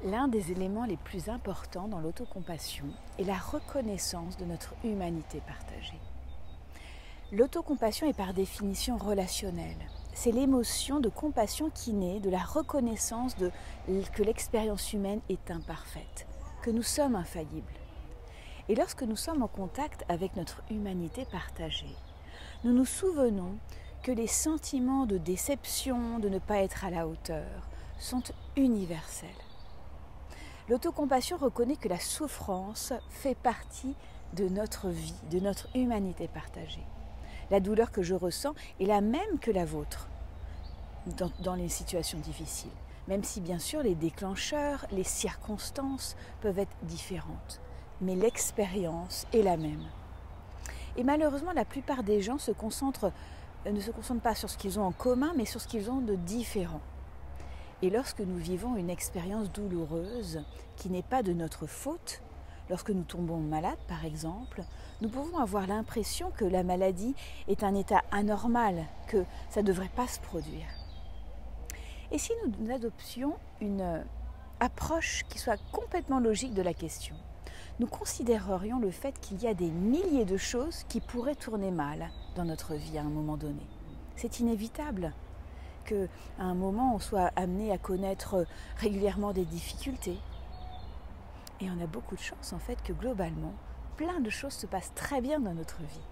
L'un des éléments les plus importants dans l'autocompassion est la reconnaissance de notre humanité partagée. L'autocompassion est par définition relationnelle. C'est l'émotion de compassion qui naît de la reconnaissance que l'expérience humaine est imparfaite, que nous sommes infaillibles. Et lorsque nous sommes en contact avec notre humanité partagée, nous nous souvenons que les sentiments de déception, de ne pas être à la hauteur, sont universels. L'autocompassion reconnaît que la souffrance fait partie de notre vie, de notre humanité partagée. La douleur que je ressens est la même que la vôtre dans les situations difficiles, même si bien sûr les déclencheurs, les circonstances peuvent être différentes, mais l'expérience est la même. Et malheureusement, la plupart des gens ne se concentrent pas sur ce qu'ils ont en commun, mais sur ce qu'ils ont de différent. Et lorsque nous vivons une expérience douloureuse qui n'est pas de notre faute, lorsque nous tombons malades par exemple, nous pouvons avoir l'impression que la maladie est un état anormal, que ça ne devrait pas se produire. Et si nous adoptions une approche qui soit complètement logique de la question, nous considérerions le fait qu'il y a des milliers de choses qui pourraient tourner mal dans notre vie à un moment donné. C'est inévitable qu'à un moment on soit amené à connaître régulièrement des difficultés. Et on a beaucoup de chance en fait que globalement, plein de choses se passent très bien dans notre vie.